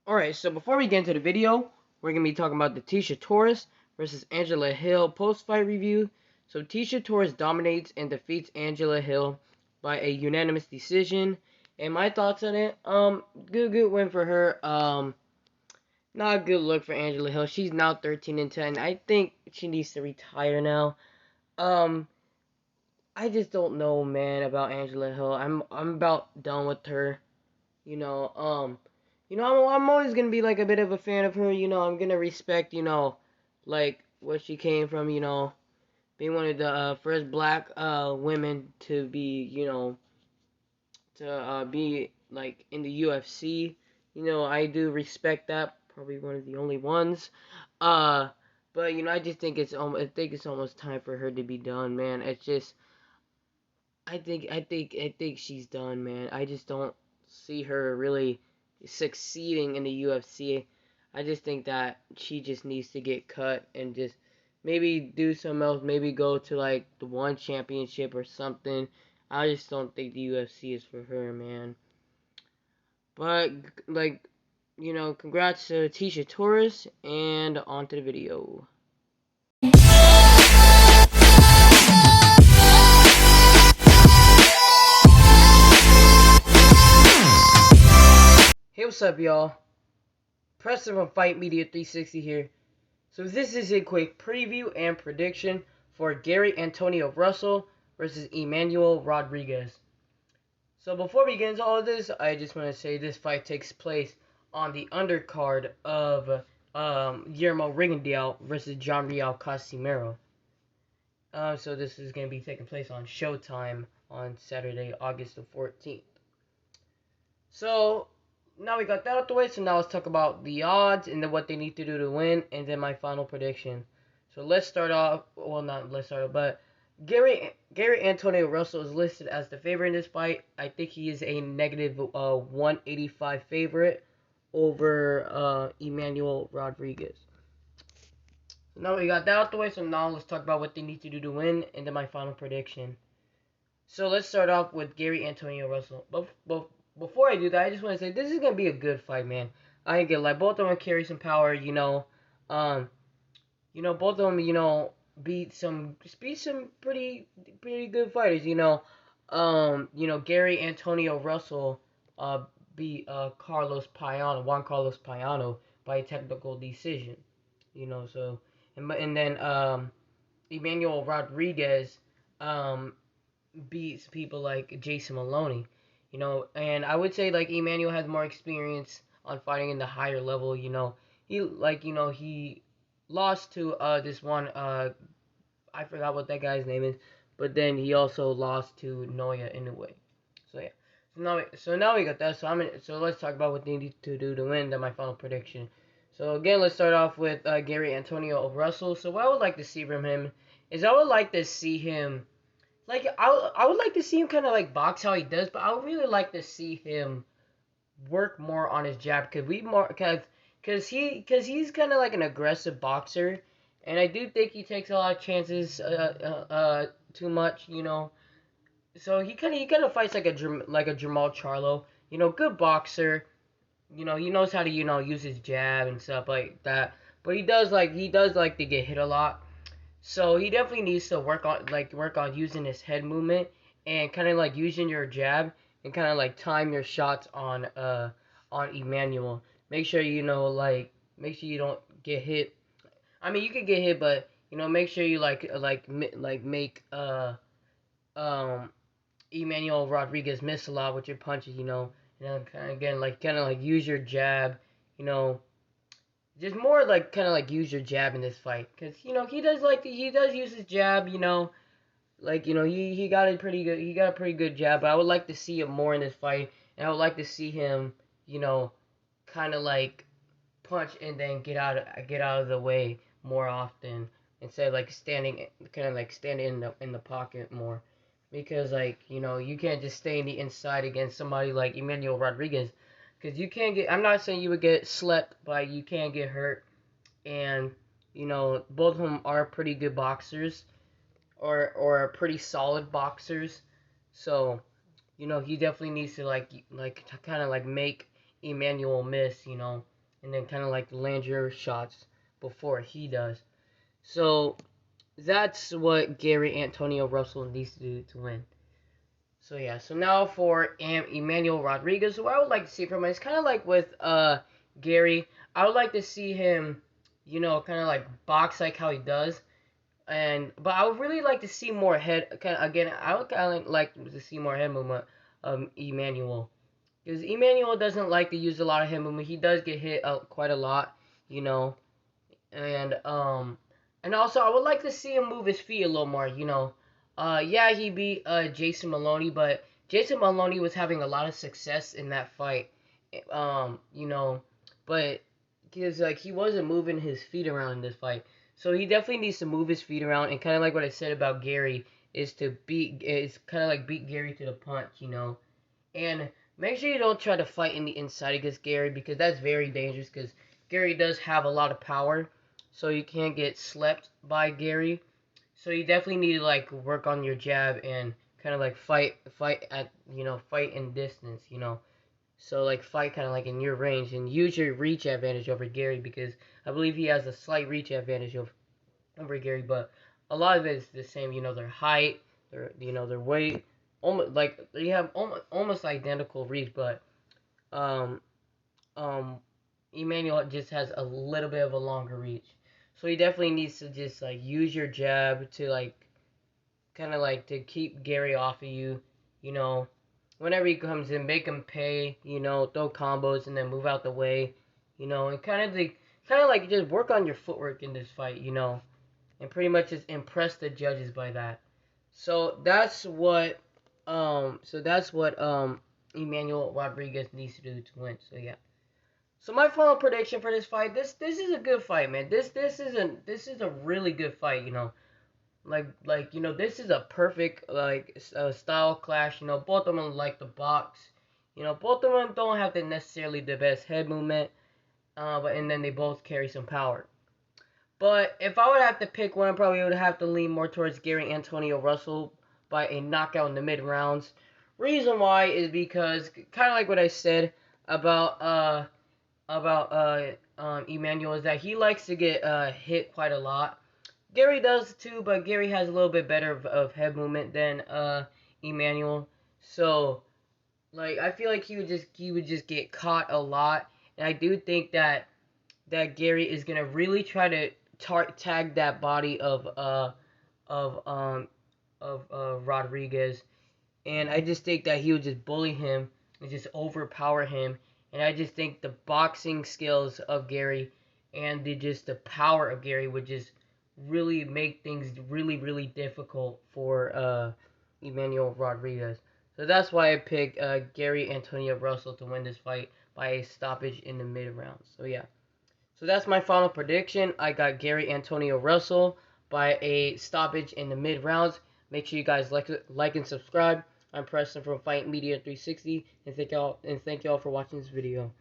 Alright, so before we get into the video, we're going to be talking about the Tisha Torres versus Angela Hill post-fight review. So Tisha Torres dominates and defeats Angela Hill by a unanimous decision. And my thoughts on it, good win for her. Not a good look for Angela Hill. She's now 13-10. I think she needs to retire now. Um, I just don't know, man, about Angela Hill. I'm about done with her. You know, I'm always gonna be like a bit of a fan of her. I'm gonna respect, like where she came from. Being one of the first black women to be, to be like in the UFC. I do respect that. Probably one of the only ones. Uh, but I just think I think it's almost time for her to be done, man. It's just, I think she's done, man. I just don't see her really succeeding in the UFC. I just think that she just needs to get cut and just maybe do something else. Maybe go to like the one championship or something. I just don't think the UFC is for her, man. But like, congrats to Tisha Torres, and on to the video. Hey, what's up, y'all? Preston from Fight Media 360 here. So this is a quick preview and prediction for Gary Antonio Russell versus Emmanuel Rodriguez. So before we get into all of this, I just want to say this fight takes place on the undercard of Guillermo Rigondeaux versus John Riel Casimero. So this is going to be taking place on Showtime on Saturday, August the 14th. So now we got that out the way, so now let's talk about the odds and then what they need to do to win, and then my final prediction. So let's start off, well, not let's start off, but Gary Antonio Russell is listed as the favorite in this fight. I think he is a negative 185 favorite over Emmanuel Rodriguez. So now we got that out the way, so now let's talk about what they need to do to win, and then my final prediction. So let's start off with Gary Antonio Russell. But before I do that, I just want to say this is gonna be a good fight, man. I ain't gonna lie, both of them carry some power. Both of them, beat some pretty good fighters. Gary Antonio Russell, beat Juan Carlos Payano by a technical decision. So and then Emmanuel Rodriguez, beats people like Jason Maloney, and I would say like Emmanuel has more experience on fighting in the higher level. He lost to this one I forgot what that guy's name is, but then he also lost to Noya Inoue. So yeah. So now we got that. So let's talk about what they need to do to win. Then my final prediction. So again, let's start off with Gary Antonio Russell. So what I would like to see from him is I would like to see him like I would like to see him kind of like box how he does, but I would really like to see him work more on his jab because he's kind of like an aggressive boxer, and I do think he takes a lot of chances too much, So he kind of fights like a Jamal Charlo, good boxer, he knows how to use his jab and stuff like that, but he does like to get hit a lot. So he definitely needs to work on using his head movement and kind of like using your jab and kind of like time your shots on Emmanuel. Make sure you don't get hit. I mean, you could get hit, but make sure you make um Emmanuel Rodriguez miss a lot with your punches. And then kind of use your jab. You know, just more like kind of like use your jab in this fight, because he does use his jab. He got a pretty good jab, but I would like to see him more in this fight, and I would like to see him kind of like punch and then get out of the way more often, instead of like standing in the pocket more, because you can't just stay in the inside against somebody like Emmanuel Rodriguez, because you can't get. I'm not saying you would get slept, but you can get hurt, and both of them are pretty good boxers, or pretty solid boxers. So he definitely needs to kind of like make Emmanuel miss. and then kind of like land your shots before he does. So that's what Gary Antonio Russell needs to do to win. So yeah, so now for Emmanuel Rodriguez, what I would like to see from him is kind of like with Gary. I would like to see him, kind of like box like how he does, but I would really like to see more head. Again, I would kind of like to see more head movement of Emmanuel, because Emmanuel doesn't like to use a lot of head movement. He does get hit quite a lot, you know, and also I would like to see him move his feet a little more. Yeah, he beat Jason Maloney, but Jason Maloney was having a lot of success in that fight. Um, you know, but because like he wasn't moving his feet around in this fight, so he definitely needs to move his feet around. And kind of like what I said about Gary is kind of like beat Gary to the punch. And make sure you don't try to fight in the inside against Gary, because that's very dangerous, because Gary does have a lot of power, so you can't get slept by Gary. So you definitely need to like work on your jab and kind of like fight in distance. So like fight kind of like in your range and use your reach advantage over Gary, because I believe he has a slight reach advantage over Gary, but a lot of it is the same. Their height, their weight, almost like they have almost identical reach, but um um Emmanuel just has a little bit of a longer reach. So he definitely needs to just like use your jab to like kind of like to keep Gary off of you, you know. Whenever he comes in, make him pay, throw combos and then move out the way, and kind of like just work on your footwork in this fight, and pretty much just impress the judges by that. So that's what Emmanuel Rodriguez needs to do to win. So yeah. So my final prediction for this fight, this is a good fight, man. This is a really good fight. This is a perfect like style clash. Both of them like the box. Both of them don't have necessarily the best head movement, but and then they both carry some power. But if I would have to pick one, I probably would have to lean more towards Gary Antonio Russell by a knockout in the mid rounds. Reason why is because kind of like what I said about Emmanuel, is that he likes to get hit quite a lot. Gary does too, but Gary has a little bit better of head movement than Emmanuel. So like I feel like he would just get caught a lot, and I do think that Gary is gonna really try to tag that body of um of Rodriguez, and I just think that he would just bully him and just overpower him, and I just think the boxing skills of Gary and the power of Gary would just really make things really really difficult for Emmanuel Rodriguez. So that's why I picked Gary Antonio Russell to win this fight by a stoppage in the mid rounds. So yeah. So that's my final prediction. I got Gary Antonio Russell by a stoppage in the mid rounds. Make sure you guys like and subscribe. I'm Preston from Fight Media 360, and thank y'all for watching this video.